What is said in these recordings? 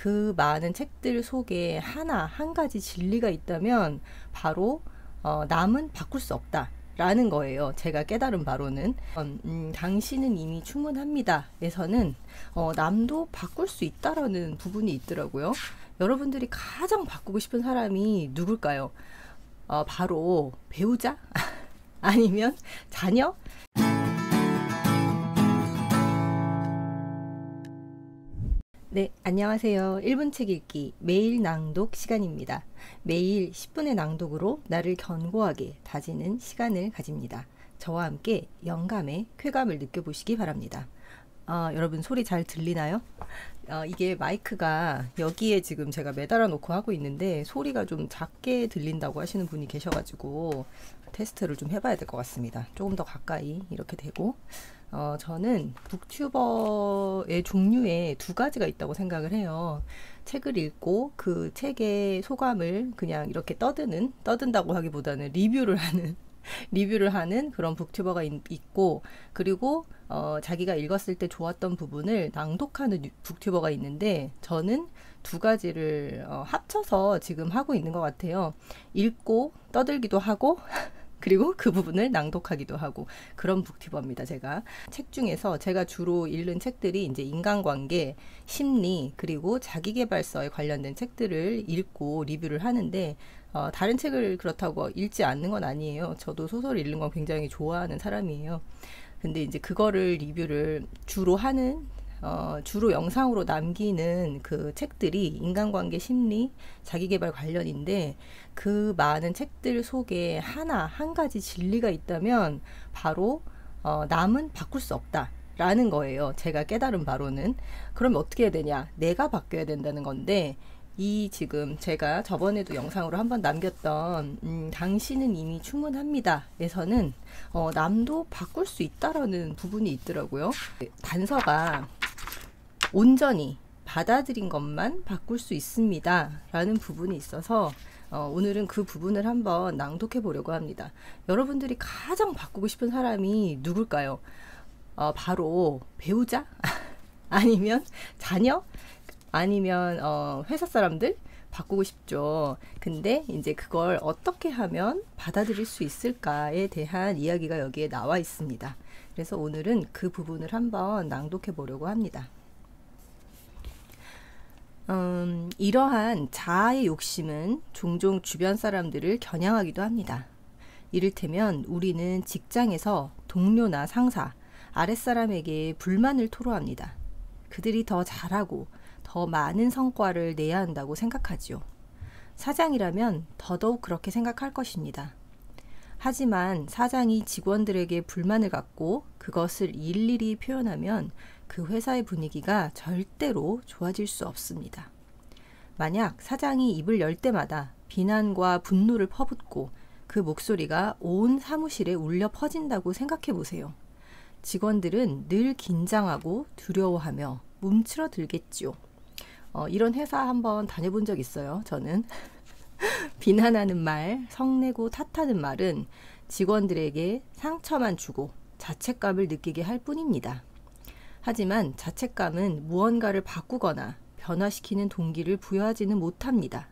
그 많은 책들 속에 한 가지 진리가 있다면 바로 남은 바꿀 수 없다 라는 거예요. 제가 깨달은 바로는 당신은 이미 충분합니다 에서는 남도 바꿀 수 있다라는 부분이 있더라고요. 여러분들이 가장 바꾸고 싶은 사람이 누굴까요? 바로 배우자? 아니면 자녀? 네, 안녕하세요. 1분 책 읽기 매일 낭독 시간입니다. 매일 10분의 낭독으로 나를 견고하게 다지는 시간을 가집니다. 저와 함께 영감의 쾌감을 느껴보시기 바랍니다. 여러분 소리 잘 들리나요? 이게 마이크가 여기에 지금 제가 매달아 놓고 하고 있는데 소리가 좀 작게 들린다고 하시는 분이 계셔가지고 테스트를 좀 해봐야 될 것 같습니다. 조금 더 가까이 이렇게 되고 저는 북튜버의 종류에 두 가지가 있다고 생각을 해요. 책을 읽고 그 책의 소감을 그냥 이렇게 떠든다고 하기보다는 리뷰를 하는 그런 북튜버가 있고, 그리고 자기가 읽었을 때 좋았던 부분을 낭독하는 북튜버가 있는데, 저는 두 가지를 합쳐서 지금 하고 있는 것 같아요. 읽고 떠들기도 하고 그리고 그 부분을 낭독하기도 하고, 그런 북튜버입니다. 제가 책 중에서 제가 주로 읽는 책들이 이제 인간관계, 심리, 그리고 자기계발서에 관련된 책들을 읽고 리뷰를 하는데, 다른 책을 그렇다고 읽지 않는 건 아니에요. 저도 소설 읽는 건 굉장히 좋아하는 사람이에요. 근데 이제 그거를 리뷰를 주로 영상으로 남기는 그 책들이 인간관계, 심리, 자기계발 관련인데, 그 많은 책들 속에 한 가지 진리가 있다면 바로 남은 바꿀 수 없다 라는 거예요. 제가 깨달은 바로는. 그러면 어떻게 해야 되냐? 내가 바뀌어야 된다는 건데, 지금 제가 저번에도 영상으로 한번 남겼던 당신은 이미 충분합니다 에서는 남도 바꿀 수 있다라는 부분이 있더라고요. 단서가 온전히 받아들인 것만 바꿀 수 있습니다 라는 부분이 있어서 오늘은 그 부분을 한번 낭독해 보려고 합니다. 여러분들이 가장 바꾸고 싶은 사람이 누굴까요? 바로 배우자? 아니면 자녀? 아니면 회사 사람들? 바꾸고 싶죠. 근데 이제 그걸 어떻게 하면 받아들일 수 있을까에 대한 이야기가 여기에 나와 있습니다. 그래서 오늘은 그 부분을 한번 낭독해 보려고 합니다. 이러한 자아의 욕심은 종종 주변 사람들을 겨냥하기도 합니다. 이를테면 우리는 직장에서 동료나 상사, 아랫사람에게 불만을 토로합니다. 그들이 더 잘하고 더 많은 성과를 내야 한다고 생각하지요. 사장이라면 더더욱 그렇게 생각할 것입니다. 하지만 사장이 직원들에게 불만을 갖고 그것을 일일이 표현하면 그 회사의 분위기가 절대로 좋아질 수 없습니다. 만약 사장이 입을 열 때마다 비난과 분노를 퍼붓고 그 목소리가 온 사무실에 울려 퍼진다고 생각해 보세요. 직원들은 늘 긴장하고 두려워하며 움츠러들겠지요. 이런 회사 한번 다녀본 적 있어요. 저는 비난하는 말, 성내고 탓하는 말은 직원들에게 상처만 주고 자책감을 느끼게 할 뿐입니다. 하지만 자책감은 무언가를 바꾸거나 변화시키는 동기를 부여하지는 못합니다.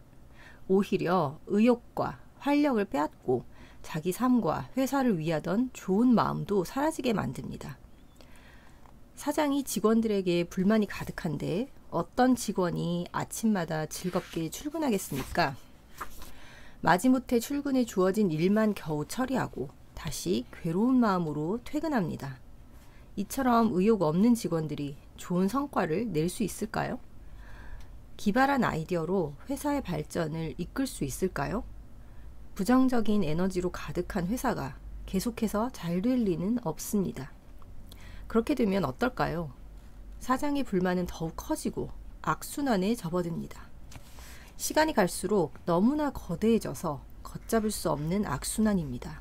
오히려 의욕과 활력을 빼앗고 자기 삶과 회사를 위하던 좋은 마음도 사라지게 만듭니다. 사장이 직원들에게 불만이 가득한데 어떤 직원이 아침마다 즐겁게 출근하겠습니까? 마지못해 출근에 주어진 일만 겨우 처리하고 다시 괴로운 마음으로 퇴근합니다. 이처럼 의욕 없는 직원들이 좋은 성과를 낼 수 있을까요? 기발한 아이디어로 회사의 발전을 이끌 수 있을까요? 부정적인 에너지로 가득한 회사가 계속해서 잘 될 리는 없습니다. 그렇게 되면 어떨까요? 사장의 불만은 더욱 커지고 악순환에 접어듭니다. 시간이 갈수록 너무나 거대해져서 걷잡을 수 없는 악순환입니다.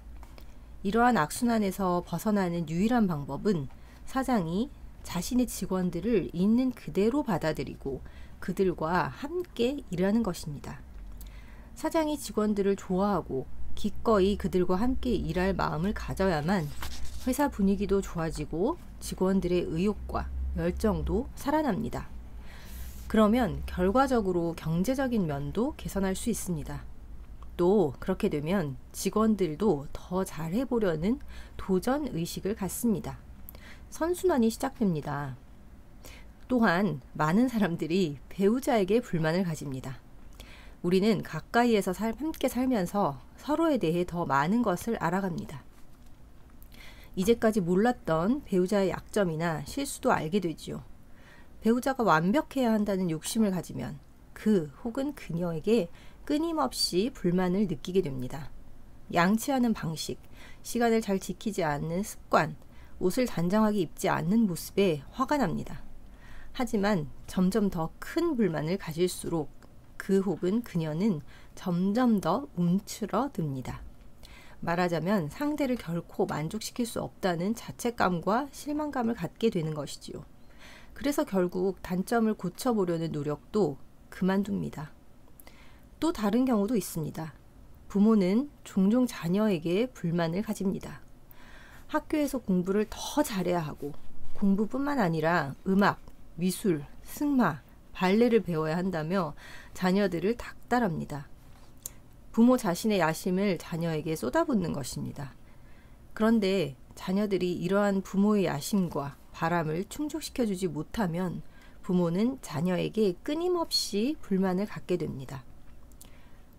이러한 악순환에서 벗어나는 유일한 방법은 사장이 자신의 직원들을 있는 그대로 받아들이고 그들과 함께 일하는 것입니다. 사장이 직원들을 좋아하고 기꺼이 그들과 함께 일할 마음을 가져야만 회사 분위기도 좋아지고 직원들의 의욕과 열정도 살아납니다. 그러면 결과적으로 경제적인 면도 개선할 수 있습니다. 또 그렇게 되면 직원들도 더 잘해보려는 도전 의식을 갖습니다. 선순환이 시작됩니다. 또한 많은 사람들이 배우자에게 불만을 가집니다. 우리는 가까이에서 함께 살면서 서로에 대해 더 많은 것을 알아갑니다. 이제까지 몰랐던 배우자의 약점이나 실수도 알게 되지요. 배우자가 완벽해야 한다는 욕심을 가지면 그 혹은 그녀에게 끊임없이 불만을 느끼게 됩니다. 양치하는 방식, 시간을 잘 지키지 않는 습관, 옷을 단정하게 입지 않는 모습에 화가 납니다. 하지만 점점 더 큰 불만을 가질수록 그 혹은 그녀는 점점 더 움츠러듭니다. 말하자면 상대를 결코 만족시킬 수 없다는 자책감과 실망감을 갖게 되는 것이지요. 그래서 결국 단점을 고쳐보려는 노력도 그만둡니다. 또 다른 경우도 있습니다. 부모는 종종 자녀에게 불만을 가집니다. 학교에서 공부를 더 잘해야 하고 공부뿐만 아니라 음악, 미술, 승마, 발레를 배워야 한다며 자녀들을 닥달합니다. 부모 자신의 야심을 자녀에게 쏟아붓는 것입니다. 그런데 자녀들이 이러한 부모의 야심과 바람을 충족시켜주지 못하면 부모는 자녀에게 끊임없이 불만을 갖게 됩니다.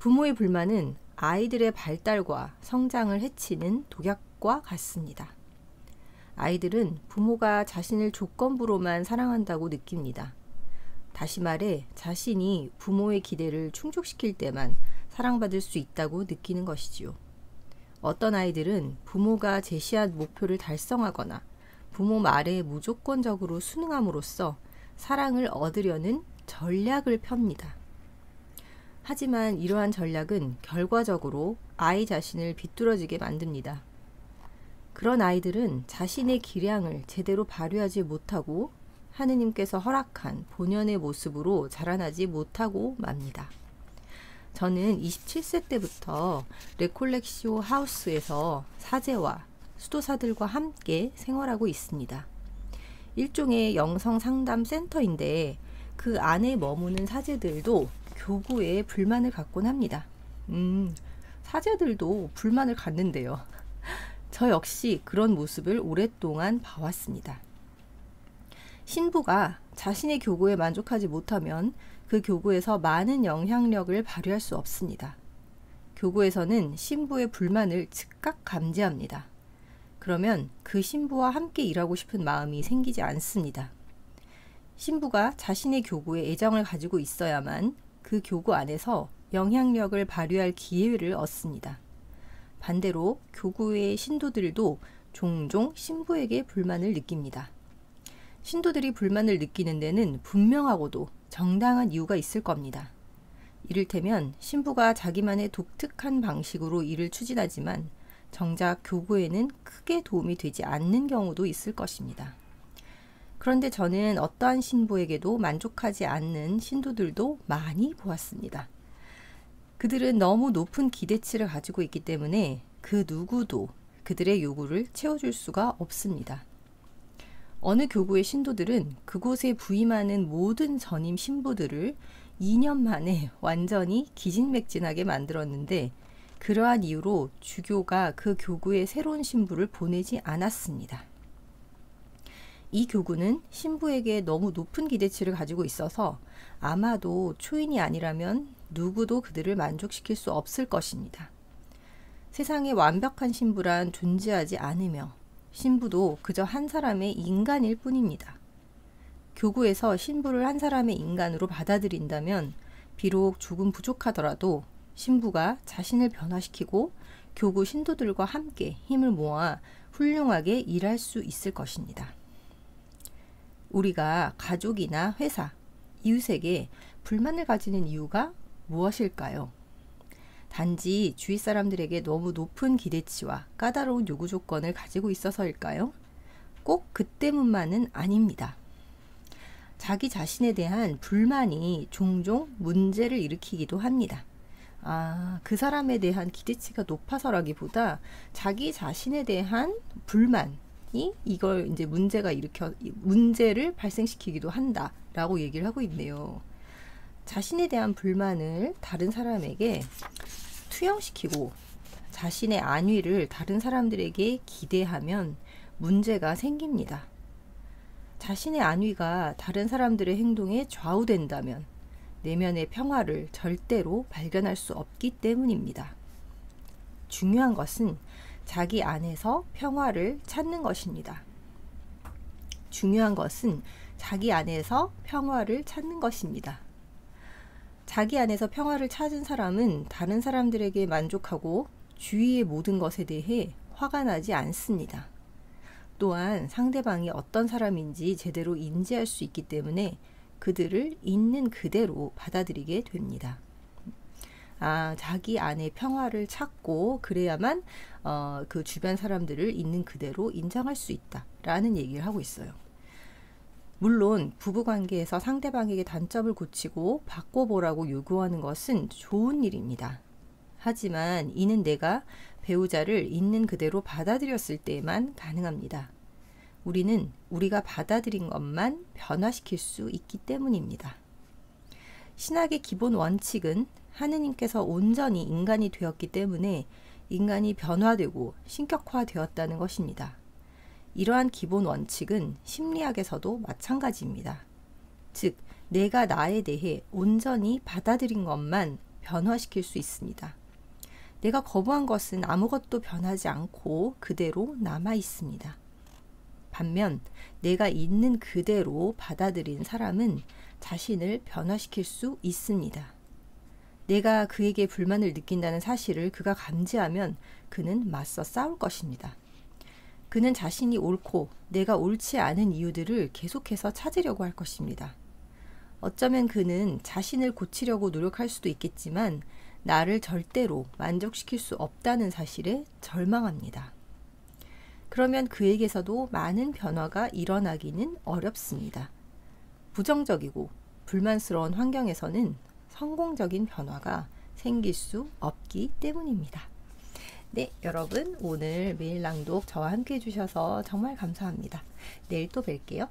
부모의 불만은 아이들의 발달과 성장을 해치는 독약과 같습니다. 아이들은 부모가 자신을 조건부로만 사랑한다고 느낍니다. 다시 말해 자신이 부모의 기대를 충족시킬 때만 사랑받을 수 있다고 느끼는 것이지요. 어떤 아이들은 부모가 제시한 목표를 달성하거나 부모 말에 무조건적으로 순응함으로써 사랑을 얻으려는 전략을 펴니다. 하지만 이러한 전략은 결과적으로 아이 자신을 비뚤어지게 만듭니다. 그런 아이들은 자신의 기량을 제대로 발휘하지 못하고 하느님께서 허락한 본연의 모습으로 자라나지 못하고 맙니다. 저는 27세 때부터 레콜렉시오 하우스에서 사제와 수도사들과 함께 생활하고 있습니다. 일종의 영성 상담 센터인데 그 안에 머무는 사제들도 교구에 불만을 갖곤 합니다. 사제들도 불만을 갖는데요. 저 역시 그런 모습을 오랫동안 봐왔습니다. 신부가 자신의 교구에 만족하지 못하면 그 교구에서 많은 영향력을 발휘할 수 없습니다. 교구에서는 신부의 불만을 즉각 감지합니다. 그러면 그 신부와 함께 일하고 싶은 마음이 생기지 않습니다. 신부가 자신의 교구에 애정을 가지고 있어야만 그 교구 안에서 영향력을 발휘할 기회를 얻습니다. 반대로 교구의 신도들도 종종 신부에게 불만을 느낍니다. 신도들이 불만을 느끼는 데는 분명하고도 정당한 이유가 있을 겁니다. 이를테면 신부가 자기만의 독특한 방식으로 일을 추진하지만 정작 교구에는 크게 도움이 되지 않는 경우도 있을 것입니다. 그런데 저는 어떠한 신부에게도 만족하지 않는 신도들도 많이 보았습니다. 그들은 너무 높은 기대치를 가지고 있기 때문에 그 누구도 그들의 요구를 채워줄 수가 없습니다. 어느 교구의 신도들은 그곳에 부임하는 모든 전임 신부들을 2년 만에 완전히 기진맥진하게 만들었는데 그러한 이유로 주교가 그 교구에 새로운 신부를 보내지 않았습니다. 이 교구는 신부에게 너무 높은 기대치를 가지고 있어서 아마도 초인이 아니라면 누구도 그들을 만족시킬 수 없을 것입니다. 세상에 완벽한 신부란 존재하지 않으며 신부도 그저 한 사람의 인간일 뿐입니다. 교구에서 신부를 한 사람의 인간으로 받아들인다면 비록 조금 부족하더라도 신부가 자신을 변화시키고 교구 신도들과 함께 힘을 모아 훌륭하게 일할 수 있을 것입니다. 우리가 가족이나 회사, 이웃에게 불만을 가지는 이유가 무엇일까요? 단지 주위 사람들에게 너무 높은 기대치와 까다로운 요구 조건을 가지고 있어서일까요? 꼭 그 때문만은 아닙니다. 자기 자신에 대한 불만이 종종 문제를 일으키기도 합니다. 그 사람에 대한 기대치가 높아서라기보다 자기 자신에 대한 불만이 이걸 이제 문제를 발생시키기도 한다라고 얘기를 하고 있네요. 자신에 대한 불만을 다른 사람에게 투영시키고 자신의 안위를 다른 사람들에게 기대하면 문제가 생깁니다. 자신의 안위가 다른 사람들의 행동에 좌우된다면 내면의 평화를 절대로 발견할 수 없기 때문입니다. 중요한 것은 자기 안에서 평화를 찾는 것입니다. 중요한 것은 자기 안에서 평화를 찾는 것입니다. 자기 안에서 평화를 찾은 사람은 다른 사람들에게 만족하고 주위의 모든 것에 대해 화가 나지 않습니다. 또한 상대방이 어떤 사람인지 제대로 인지할 수 있기 때문에 그들을 있는 그대로 받아들이게 됩니다. 자기 안에 평화를 찾고 그래야만 그 주변 사람들을 있는 그대로 인정할 수 있다라는 얘기를 하고 있어요. 물론 부부관계에서 상대방에게 단점을 고치고 바꿔보라고 요구하는 것은 좋은 일입니다. 하지만 이는 내가 배우자를 있는 그대로 받아들였을 때만 가능합니다. 우리는 우리가 받아들인 것만 변화시킬 수 있기 때문입니다. 신학의 기본 원칙은 하느님께서 온전히 인간이 되었기 때문에 인간이 변화되고 신격화되었다는 것입니다. 이러한 기본 원칙은 심리학에서도 마찬가지입니다. 즉, 내가 나에 대해 온전히 받아들인 것만 변화시킬 수 있습니다. 내가 거부한 것은 아무것도 변하지 않고 그대로 남아 있습니다. 반면 내가 있는 그대로 받아들인 사람은 자신을 변화시킬 수 있습니다. 내가 그에게 불만을 느낀다는 사실을 그가 감지하면 그는 맞서 싸울 것입니다. 그는 자신이 옳고 내가 옳지 않은 이유들을 계속해서 찾으려고 할 것입니다. 어쩌면 그는 자신을 고치려고 노력할 수도 있겠지만 나를 절대로 만족시킬 수 없다는 사실에 절망합니다. 그러면 그에게서도 많은 변화가 일어나기는 어렵습니다. 부정적이고 불만스러운 환경에서는 성공적인 변화가 생길 수 없기 때문입니다. 네, 여러분 오늘 매일 낭독 저와 함께 해주셔서 정말 감사합니다. 내일 또 뵐게요.